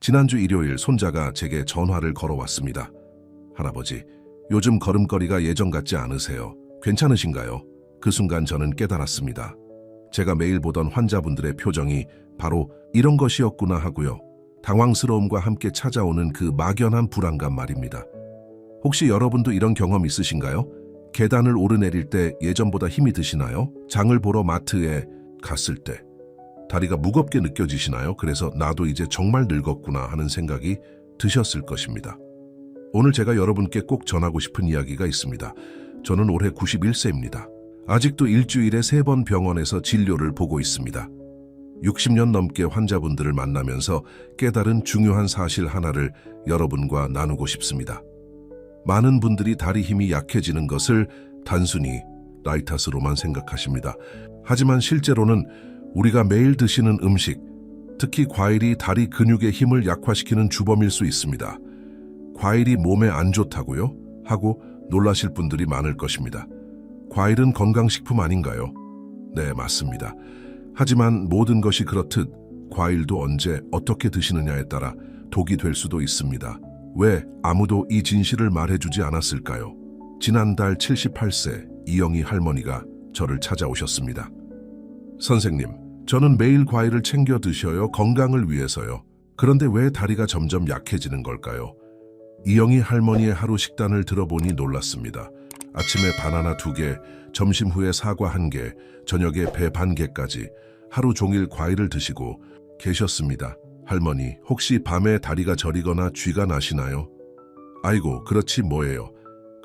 지난주 일요일 손자가 제게 전화를 걸어왔습니다. 할아버지, 요즘 걸음걸이가 예전 같지 않으세요? 괜찮으신가요? 그 순간 저는 깨달았습니다. 제가 매일 보던 환자분들의 표정이 바로 이런 것이었구나 하고요. 당황스러움과 함께 찾아오는 그 막연한 불안감 말입니다. 혹시 여러분도 이런 경험 있으신가요? 계단을 오르내릴 때 예전보다 힘이 드시나요? 장을 보러 마트에 갔을 때 다리가 무겁게 느껴지시나요? 그래서 나도 이제 정말 늙었구나 하는 생각이 드셨을 것입니다. 오늘 제가 여러분께 꼭 전하고 싶은 이야기가 있습니다. 저는 올해 91세입니다. 아직도 일주일에 3번 병원에서 진료를 보고 있습니다. 60년 넘게 환자분들을 만나면서 깨달은 중요한 사실 하나를 여러분과 나누고 싶습니다. 많은 분들이 다리 힘이 약해지는 것을 단순히 나이 탓으로만 생각하십니다. 하지만 실제로는 우리가 매일 드시는 음식, 특히 과일이 다리 근육의 힘을 약화시키는 주범일 수 있습니다. 과일이 몸에 안 좋다고요? 하고 놀라실 분들이 많을 것입니다. 과일은 건강식품 아닌가요? 네, 맞습니다. 하지만 모든 것이 그렇듯 과일도 언제 어떻게 드시느냐에 따라 독이 될 수도 있습니다. 왜 아무도 이 진실을 말해주지 않았을까요? 지난달 78세 이영희 할머니가 저를 찾아오셨습니다. 선생님, 저는 매일 과일을 챙겨 드셔요. 건강을 위해서요. 그런데 왜 다리가 점점 약해지는 걸까요? 이영희 할머니의 하루 식단을 들어보니 놀랐습니다. 아침에 바나나 2개, 점심 후에 사과 1개, 저녁에 배 반 개까지 하루 종일 과일을 드시고 계셨습니다. 할머니, 혹시 밤에 다리가 저리거나 쥐가 나시나요? 아이고, 그렇지 뭐예요.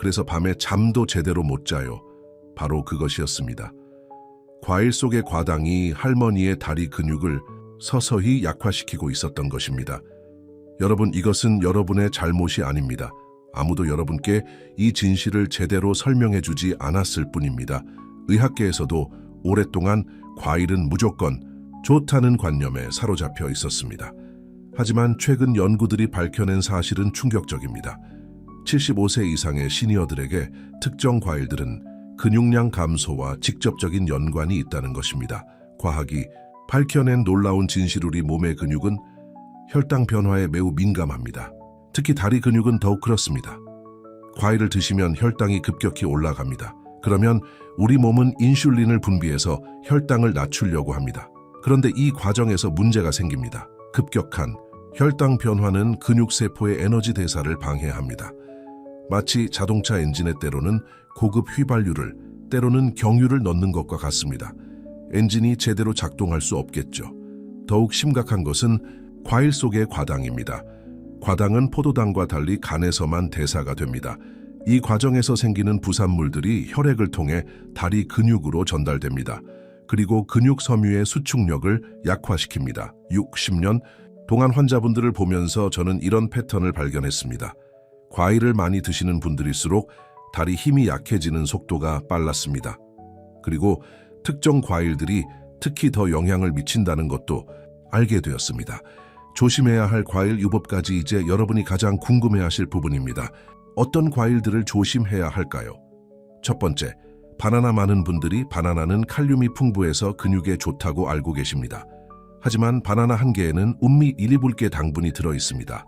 그래서 밤에 잠도 제대로 못 자요. 바로 그것이었습니다. 과일 속의 과당이 할머니의 다리 근육을 서서히 약화시키고 있었던 것입니다. 여러분, 이것은 여러분의 잘못이 아닙니다. 아무도 여러분께 이 진실을 제대로 설명해주지 않았을 뿐입니다. 의학계에서도 오랫동안 과일은 무조건 좋다는 관념에 사로잡혀 있었습니다. 하지만 최근 연구들이 밝혀낸 사실은 충격적입니다. 75세 이상의 시니어들에게 특정 과일들은 근육량 감소와 직접적인 연관이 있다는 것입니다. 과학이 밝혀낸 놀라운 진실, 우리 몸의 근육은 혈당 변화에 매우 민감합니다. 특히 다리 근육은 더욱 그렇습니다. 과일을 드시면 혈당이 급격히 올라갑니다. 그러면 우리 몸은 인슐린을 분비해서 혈당을 낮추려고 합니다. 그런데 이 과정에서 문제가 생깁니다. 급격한 혈당 변화는 근육세포의 에너지 대사를 방해합니다. 마치 자동차 엔진에 때로는 고급 휘발유를, 때로는 경유를 넣는 것과 같습니다. 엔진이 제대로 작동할 수 없겠죠. 더욱 심각한 것은 과일 속의 과당입니다. 과당은 포도당과 달리 간에서만 대사가 됩니다. 이 과정에서 생기는 부산물들이 혈액을 통해 다리 근육으로 전달됩니다. 그리고 근육 섬유의 수축력을 약화시킵니다. 60년 동안 환자분들을 보면서 저는 이런 패턴을 발견했습니다. 과일을 많이 드시는 분들일수록 다리 힘이 약해지는 속도가 빨랐습니다. 그리고 특정 과일들이 특히 더 영향을 미친다는 것도 알게 되었습니다. 조심해야 할 과일 유법까지 이제 여러분이 가장 궁금해하실 부분입니다. 어떤 과일들을 조심해야 할까요? 첫 번째, 바나나. 많은 분들이 바나나는 칼륨이 풍부해서 근육에 좋다고 알고 계십니다. 하지만 바나나 1개에는 운미 1~2개 당분이 들어있습니다.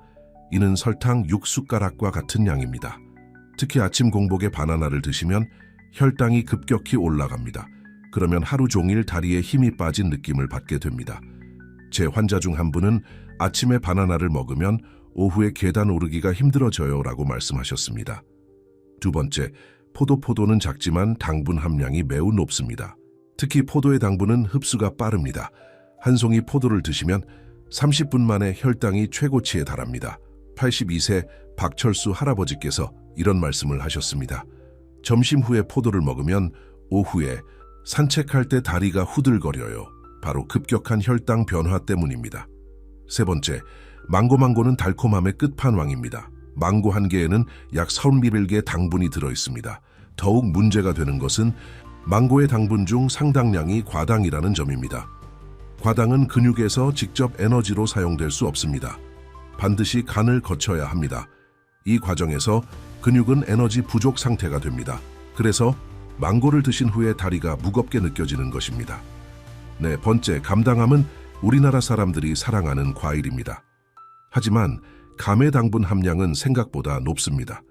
이는 설탕 6숟가락과 같은 양입니다. 특히 아침 공복에 바나나를 드시면 혈당이 급격히 올라갑니다. 그러면 하루 종일 다리에 힘이 빠진 느낌을 받게 됩니다. 제 환자 중 한 분은 아침에 바나나를 먹으면 오후에 계단 오르기가 힘들어져요 라고 말씀하셨습니다. 두 번째, 포도는 작지만 당분 함량이 매우 높습니다. 특히 포도의 당분은 흡수가 빠릅니다. 한 송이 포도를 드시면 30분 만에 혈당이 최고치에 달합니다. 82세 박철수 할아버지께서 이런 말씀을 하셨습니다. 점심 후에 포도를 먹으면 오후에 산책할 때 다리가 후들거려요. 바로 급격한 혈당 변화 때문입니다. 세 번째, 망고는 달콤함의 끝판왕입니다. 망고 1개에는 약 30mg 당분이 들어있습니다. 더욱 문제가 되는 것은 망고의 당분 중 상당량이 과당이라는 점입니다. 과당은 근육에서 직접 에너지로 사용될 수 없습니다. 반드시 간을 거쳐야 합니다. 이 과정에서 근육은 에너지 부족 상태가 됩니다. 그래서 망고를 드신 후에 다리가 무겁게 느껴지는 것입니다. 네 번째, 감당함은 우리나라 사람들이 사랑하는 과일입니다. 하지만 감의 당분 함량은 생각보다 높습니다.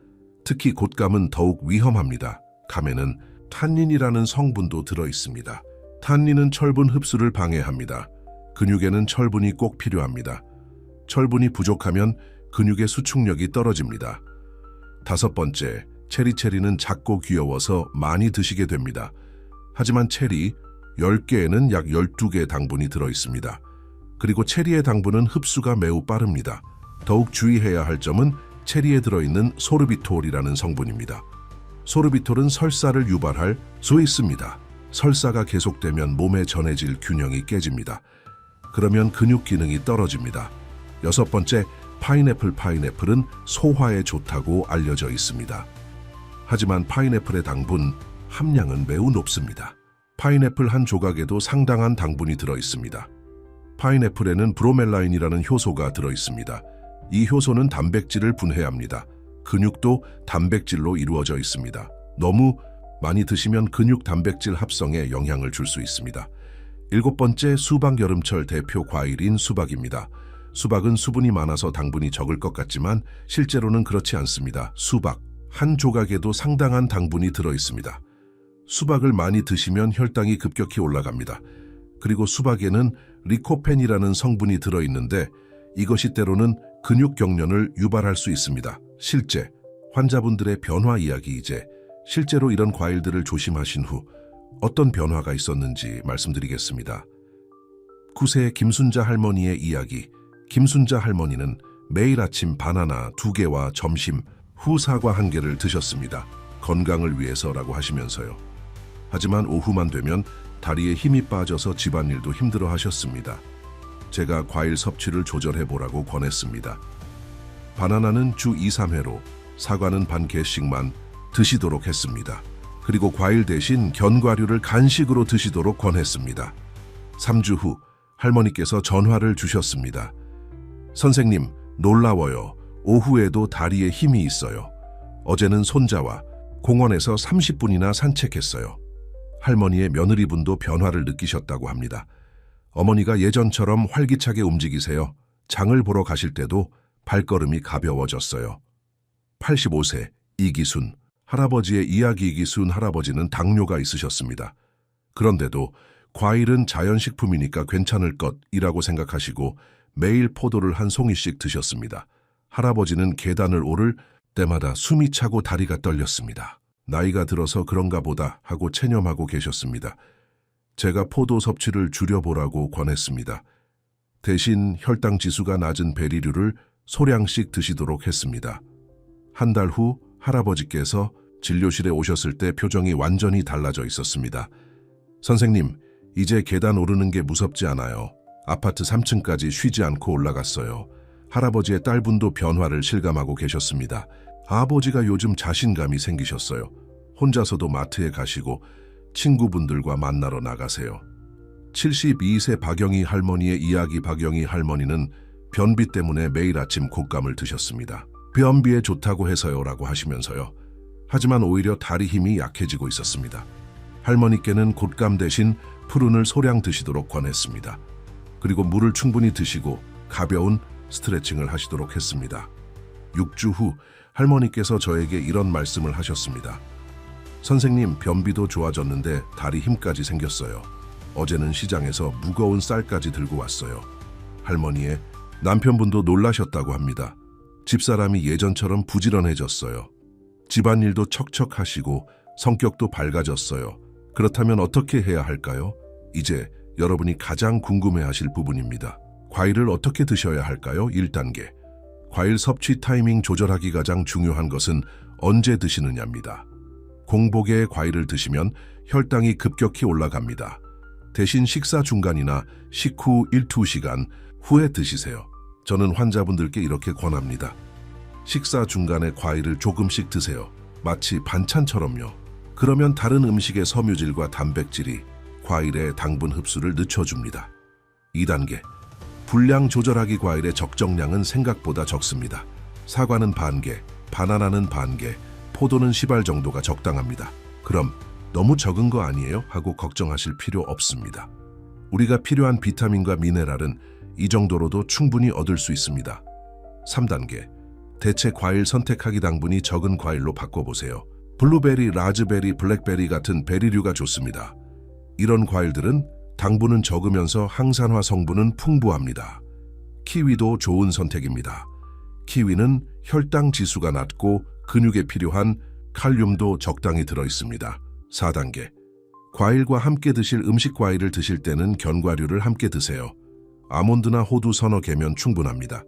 특히 곶감은 더욱 위험합니다. 감에는 탄닌이라는 성분도 들어 있습니다. 탄닌은 철분 흡수를 방해합니다. 근육에는 철분이 꼭 필요합니다. 철분이 부족하면 근육의 수축력이 떨어집니다. 5번째, 체리는 작고 귀여워서 많이 드시게 됩니다. 하지만 체리 10개에는 약 12개의 당분이 들어 있습니다. 그리고 체리의 당분은 흡수가 매우 빠릅니다. 더욱 주의해야 할 점은 체리에 들어있는 소르비톨이라는 성분입니다. 소르비톨은 설사를 유발할 수 있습니다. 설사가 계속되면 몸에 전해질 균형이 깨집니다. 그러면 근육 기능이 떨어집니다. 6번째, 파인애플은 소화에 좋다고 알려져 있습니다. 하지만 파인애플의 당분 함량은 매우 높습니다. 파인애플 한 조각에도 상당한 당분이 들어 있습니다. 파인애플에는 브로멜라인이라는 효소가 들어 있습니다. 이 효소는 단백질을 분해합니다. 근육도 단백질로 이루어져 있습니다. 너무 많이 드시면 근육 단백질 합성에 영향을 줄 수 있습니다. 7번째, 수박 여름철 대표 과일인 수박입니다. 수박은 수분이 많아서 당분이 적을 것 같지만 실제로는 그렇지 않습니다. 수박 한 조각에도 상당한 당분이 들어 있습니다. 수박을 많이 드시면 혈당이 급격히 올라갑니다. 그리고 수박에는 리코펜이라는 성분이 들어 있는데 이것이 때로는 근육 경련을 유발할 수 있습니다. 실제 환자분들의 변화 이야기, 이제 실제로 이런 과일들을 조심하신 후 어떤 변화가 있었는지 말씀드리겠습니다. 9세 김순자 할머니의 이야기. 김순자 할머니는 매일 아침 바나나 2개와 점심 후 사과 1개를 드셨습니다. 건강을 위해서라고 하시면서요. 하지만 오후만 되면 다리에 힘이 빠져서 집안일도 힘들어 하셨습니다. 제가 과일 섭취를 조절해보라고 권했습니다. 바나나는 주 2-3회로, 사과는 반 개씩만 드시도록 했습니다. 그리고 과일 대신 견과류를 간식으로 드시도록 권했습니다. 3주 후 할머니께서 전화를 주셨습니다. 선생님, 놀라워요. 오후에도 다리에 힘이 있어요. 어제는 손자와 공원에서 30분이나 산책했어요. 할머니의 며느리분도 변화를 느끼셨다고 합니다. 어머니가 예전처럼 활기차게 움직이세요. 장을 보러 가실 때도 발걸음이 가벼워졌어요. 85세 이기순 할아버지의 이야기. 이기순 할아버지는 당뇨가 있으셨습니다. 그런데도 과일은 자연식품이니까 괜찮을 것이라고 생각하시고 매일 포도를 한 송이씩 드셨습니다. 할아버지는 계단을 오를 때마다 숨이 차고 다리가 떨렸습니다. 나이가 들어서 그런가 보다 하고 체념하고 계셨습니다. 제가 포도 섭취를 줄여보라고 권했습니다. 대신 혈당 지수가 낮은 베리류를 소량씩 드시도록 했습니다. 한 달 후 할아버지께서 진료실에 오셨을 때 표정이 완전히 달라져 있었습니다. 선생님, 이제 계단 오르는 게 무섭지 않아요. 아파트 3층까지 쉬지 않고 올라갔어요. 할아버지의 딸분도 변화를 실감하고 계셨습니다. 아버지가 요즘 자신감이 생기셨어요. 혼자서도 마트에 가시고 친구분들과 만나러 나가세요. 72세 박영희 할머니의 이야기. 박영희 할머니는 변비 때문에 매일 아침 곶감을 드셨습니다. 변비에 좋다고 해서요라고 하시면서요. 하지만 오히려 다리 힘이 약해지고 있었습니다. 할머니께는 곶감 대신 푸른을 소량 드시도록 권했습니다. 그리고 물을 충분히 드시고 가벼운 스트레칭을 하시도록 했습니다. 6주 후 할머니께서 저에게 이런 말씀을 하셨습니다. 선생님, 변비도 좋아졌는데 다리 힘까지 생겼어요. 어제는 시장에서 무거운 쌀까지 들고 왔어요. 할머니의 남편분도 놀라셨다고 합니다. 집사람이 예전처럼 부지런해졌어요. 집안일도 척척하시고 성격도 밝아졌어요. 그렇다면 어떻게 해야 할까요? 이제 여러분이 가장 궁금해하실 부분입니다. 과일을 어떻게 드셔야 할까요? 1단계. 과일 섭취 타이밍 조절하기. 가장 중요한 것은 언제 드시느냐입니다. 공복에 과일을 드시면 혈당이 급격히 올라갑니다. 대신 식사 중간이나 식후 1-2시간 후에 드시세요. 저는 환자분들께 이렇게 권합니다. 식사 중간에 과일을 조금씩 드세요. 마치 반찬처럼요. 그러면 다른 음식의 섬유질과 단백질이 과일의 당분 흡수를 늦춰줍니다. 2단계. 분량 조절하기. 과일의 적정량은 생각보다 적습니다. 사과는 반개, 바나나는 반개, 포도는 10알 정도가 적당합니다. 그럼 너무 적은 거 아니에요? 하고 걱정하실 필요 없습니다. 우리가 필요한 비타민과 미네랄은 이 정도로도 충분히 얻을 수 있습니다. 3단계. 대체 과일 선택하기 당분이 적은 과일로 바꿔보세요. 블루베리, 라즈베리, 블랙베리 같은 베리류가 좋습니다. 이런 과일들은 당분은 적으면서 항산화 성분은 풍부합니다. 키위도 좋은 선택입니다. 키위는 혈당 지수가 낮고 근육에 필요한 칼륨도 적당히 들어있습니다. 4단계. 과일과 함께 드실 음식 과일을 드실 때는 견과류를 함께 드세요. 아몬드나 호두 서너 개면 충분합니다.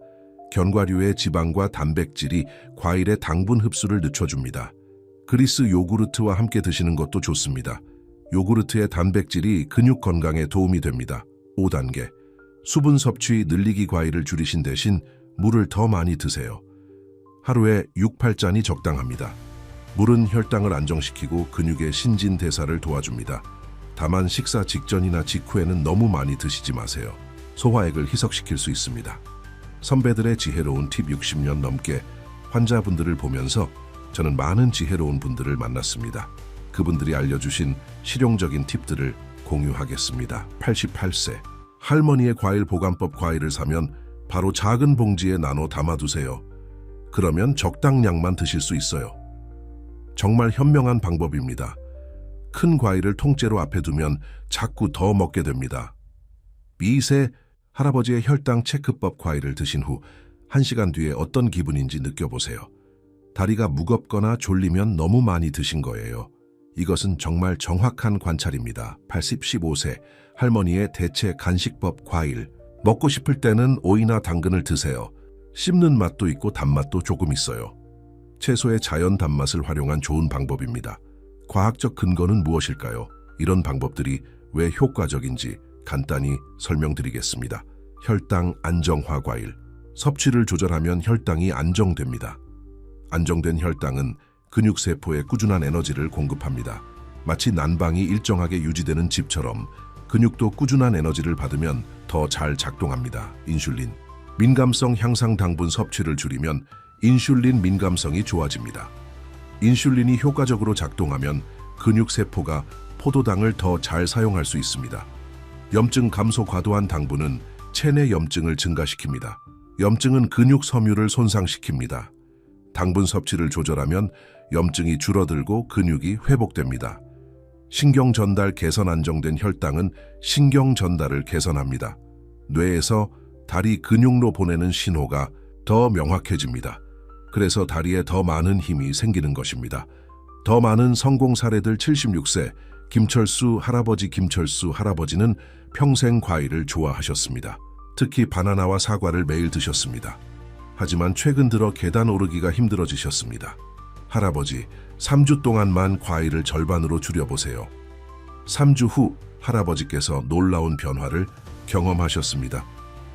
견과류의 지방과 단백질이 과일의 당분 흡수를 늦춰줍니다. 그리스 요구르트와 함께 드시는 것도 좋습니다. 요구르트의 단백질이 근육 건강에 도움이 됩니다. 5단계. 수분 섭취 늘리기 과일을 줄이신 대신 물을 더 많이 드세요. 하루에 6, 8잔이 적당합니다. 물은 혈당을 안정시키고 근육의 신진대사를 도와줍니다. 다만 식사 직전이나 직후에는 너무 많이 드시지 마세요. 소화액을 희석시킬 수 있습니다. 선배들의 지혜로운 팁 60년 넘게 환자분들을 보면서 저는 많은 지혜로운 분들을 만났습니다. 그분들이 알려주신 실용적인 팁들을 공유하겠습니다. 88세. 할머니의 과일 보관법. 과일을 사면 바로 작은 봉지에 나눠 담아두세요. 그러면 적당량만 드실 수 있어요. 정말 현명한 방법입니다. 큰 과일을 통째로 앞에 두면 자꾸 더 먹게 됩니다. 2세. 할아버지의 혈당 체크법. 과일을 드신 후 1시간 뒤에 어떤 기분인지 느껴보세요. 다리가 무겁거나 졸리면 너무 많이 드신 거예요. 이것은 정말 정확한 관찰입니다. 85세. 할머니의 대체 간식법. 과일. 먹고 싶을 때는 오이나 당근을 드세요. 씹는 맛도 있고 단맛도 조금 있어요. 채소의 자연 단맛을 활용한 좋은 방법입니다. 과학적 근거는 무엇일까요? 이런 방법들이 왜 효과적인지 간단히 설명드리겠습니다. 혈당 안정화 과일. 섭취를 조절하면 혈당이 안정됩니다. 안정된 혈당은 근육세포에 꾸준한 에너지를 공급합니다. 마치 난방이 일정하게 유지되는 집처럼 근육도 꾸준한 에너지를 받으면 더 잘 작동합니다. 인슐린. 민감성 향상. 당분 섭취를 줄이면 인슐린 민감성이 좋아집니다. 인슐린이 효과적으로 작동하면 근육세포가 포도당을 더 잘 사용할 수 있습니다. 염증 감소. 과도한 당분은 체내 염증을 증가시킵니다. 염증은 근육 섬유를 손상시킵니다. 당분 섭취를 조절하면 염증이 줄어들고 근육이 회복됩니다. 신경 전달 개선. 안정된 혈당은 신경 전달을 개선합니다. 뇌에서 다리 근육로 보내는 신호가 더 명확해집니다. 그래서 다리에 더 많은 힘이 생기는 것입니다. 더 많은 성공 사례들. 76세. 김철수 할아버지. 김철수 할아버지는 평생 과일을 좋아하셨습니다. 특히 바나나와 사과를 매일 드셨습니다. 하지만 최근 들어 계단 오르기가 힘들어지셨습니다. 할아버지, 3주 동안만 과일을 절반으로 줄여보세요. 3주 후 할아버지께서 놀라운 변화를 경험하셨습니다.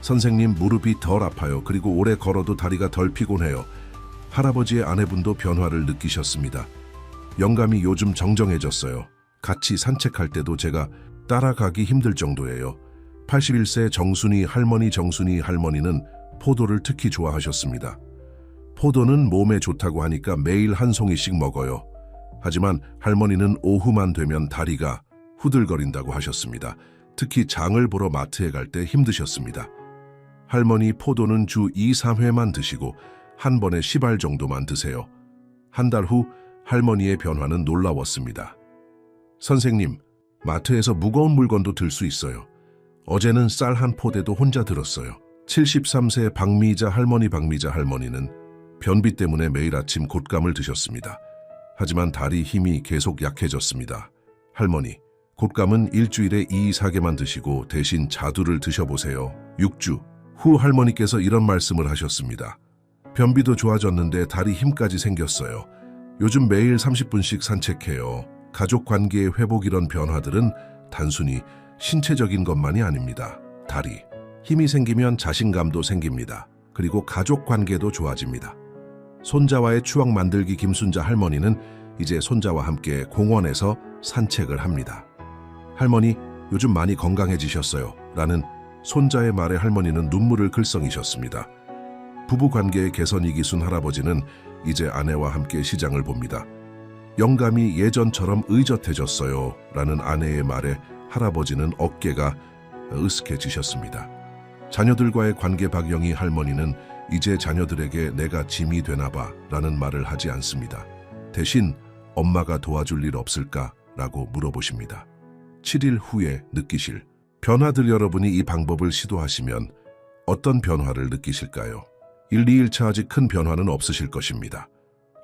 선생님, 무릎이 덜 아파요. 그리고 오래 걸어도 다리가 덜 피곤해요. 할아버지의 아내분도 변화를 느끼셨습니다. 영감이 요즘 정정해졌어요. 같이 산책할 때도 제가 따라가기 힘들 정도예요. 81세 정순이 할머니. 정순이 할머니는 포도를 특히 좋아하셨습니다. 포도는 몸에 좋다고 하니까 매일 한 송이씩 먹어요. 하지만 할머니는 오후만 되면 다리가 후들거린다고 하셨습니다. 특히 장을 보러 마트에 갈 때 힘드셨습니다. 할머니, 포도는 주 2, 3회만 드시고 한 번에 10알 정도만 드세요. 한 달 후 할머니의 변화는 놀라웠습니다. 선생님, 마트에서 무거운 물건도 들 수 있어요. 어제는 쌀 한 포대도 혼자 들었어요. 73세 박미자 할머니. 박미자 할머니는 변비 때문에 매일 아침 곶감을 드셨습니다. 하지만 다리 힘이 계속 약해졌습니다. 할머니, 곶감은 일주일에 2, 4개만 드시고 대신 자두를 드셔보세요. 6주 후 할머니께서 이런 말씀을 하셨습니다. 변비도 좋아졌는데 다리 힘까지 생겼어요. 요즘 매일 30분씩 산책해요. 가족 관계의 회복. 이런 변화들은 단순히 신체적인 것만이 아닙니다. 다리 힘이 생기면 자신감도 생깁니다. 그리고 가족 관계도 좋아집니다. 손자와의 추억 만들기. 김순자 할머니는 이제 손자와 함께 공원에서 산책을 합니다. 할머니, 요즘 많이 건강해지셨어요. 라는 손자의 말에 할머니는 눈물을 글썽이셨습니다. 부부관계의 개선이 기순 할아버지는 이제 아내와 함께 시장을 봅니다. 영감이 예전처럼 의젓해졌어요. 라는 아내의 말에 할아버지는 어깨가 으스해지셨습니다. 자녀들과의 관계. 박영희 할머니는 이제 자녀들에게 내가 짐이 되나 봐 라는 말을 하지 않습니다. 대신 엄마가 도와줄 일 없을까? 라고 물어보십니다. 7일 후에 느끼실 변화들. 여러분이 이 방법을 시도하시면 어떤 변화를 느끼실까요? 1, 2일차 아직 큰 변화는 없으실 것입니다.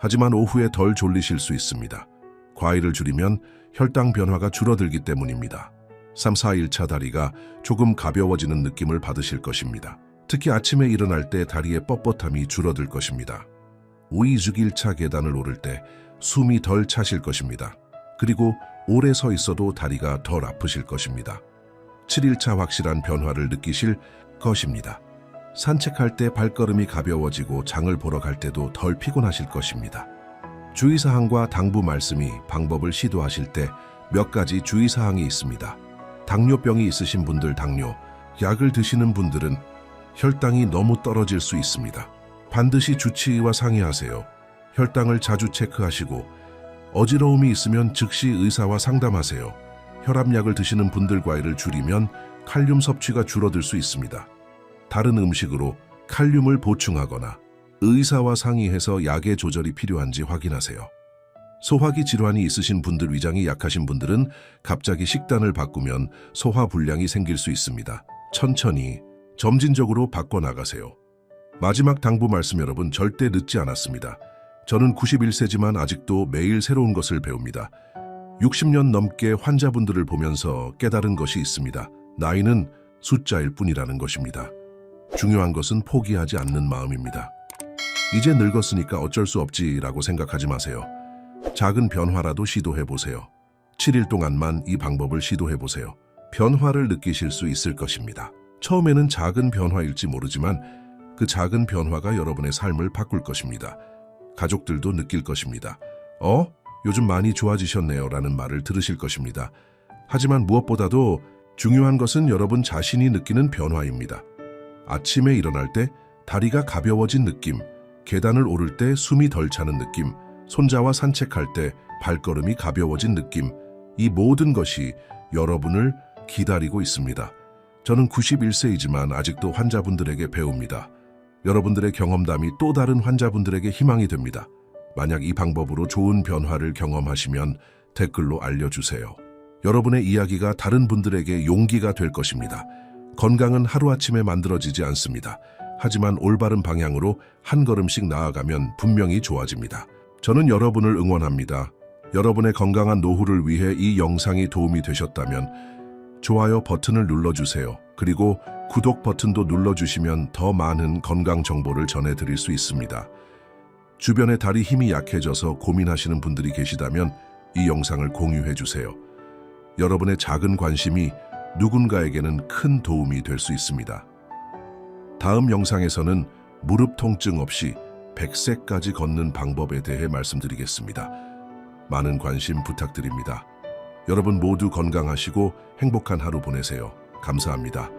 하지만 오후에 덜 졸리실 수 있습니다. 과일을 줄이면 혈당 변화가 줄어들기 때문입니다. 3, 4일차 다리가 조금 가벼워지는 느낌을 받으실 것입니다. 특히 아침에 일어날 때 다리의 뻣뻣함이 줄어들 것입니다. 5, 6일차 계단을 오를 때 숨이 덜 차실 것입니다. 그리고 오래 서 있어도 다리가 덜 아프실 것입니다. 7일차 확실한 변화를 느끼실 것입니다. 산책할 때 발걸음이 가벼워지고 장을 보러 갈 때도 덜 피곤하실 것입니다. 주의사항과 당부 말씀이 방법을 시도하실 때 몇 가지 주의사항이 있습니다. 당뇨병이 있으신 분들, 당뇨, 약을 드시는 분들은 혈당이 너무 떨어질 수 있습니다. 반드시 주치의와 상의하세요. 혈당을 자주 체크하시고 어지러움이 있으면 즉시 의사와 상담하세요. 혈압약을 드시는 분들 과일을 줄이면 칼륨 섭취가 줄어들 수 있습니다. 다른 음식으로 칼륨을 보충하거나 의사와 상의해서 약의 조절이 필요한지 확인하세요. 소화기 질환이 있으신 분들, 위장이 약하신 분들은 갑자기 식단을 바꾸면 소화불량이 생길 수 있습니다. 천천히, 점진적으로 바꿔나가세요. 마지막 당부 말씀. 여러분, 절대 늦지 않았습니다. 저는 91세지만 아직도 매일 새로운 것을 배웁니다. 60년 넘게 환자분들을 보면서 깨달은 것이 있습니다. 나이는 숫자일 뿐이라는 것입니다. 중요한 것은 포기하지 않는 마음입니다. 이제 늙었으니까 어쩔 수 없지라고 생각하지 마세요. 작은 변화라도 시도해보세요. 7일 동안만 이 방법을 시도해보세요. 변화를 느끼실 수 있을 것입니다. 처음에는 작은 변화일지 모르지만 그 작은 변화가 여러분의 삶을 바꿀 것입니다. 가족들도 느낄 것입니다. 요즘 많이 좋아지셨네요 라는 말을 들으실 것입니다. 하지만 무엇보다도 중요한 것은 여러분 자신이 느끼는 변화입니다. 아침에 일어날 때 다리가 가벼워진 느낌, 계단을 오를 때 숨이 덜 차는 느낌, 손자와 산책할 때 발걸음이 가벼워진 느낌, 이 모든 것이 여러분을 기다리고 있습니다. 저는 91세이지만 아직도 환자분들에게 배웁니다. 여러분들의 경험담이 또 다른 환자분들에게 희망이 됩니다. 만약 이 방법으로 좋은 변화를 경험하시면 댓글로 알려주세요. 여러분의 이야기가 다른 분들에게 용기가 될 것입니다. 건강은 하루아침에 만들어지지 않습니다. 하지만 올바른 방향으로 한 걸음씩 나아가면 분명히 좋아집니다. 저는 여러분을 응원합니다. 여러분의 건강한 노후를 위해 이 영상이 도움이 되셨다면 좋아요 버튼을 눌러주세요. 그리고 구독 버튼도 눌러주시면 더 많은 건강 정보를 전해드릴 수 있습니다. 주변에 다리 힘이 약해져서 고민하시는 분들이 계시다면 이 영상을 공유해주세요. 여러분의 작은 관심이 누군가에게는 큰 도움이 될 수 있습니다. 다음 영상에서는 무릎 통증 없이 100세까지 걷는 방법에 대해 말씀드리겠습니다. 많은 관심 부탁드립니다. 여러분 모두 건강하시고 행복한 하루 보내세요. 감사합니다.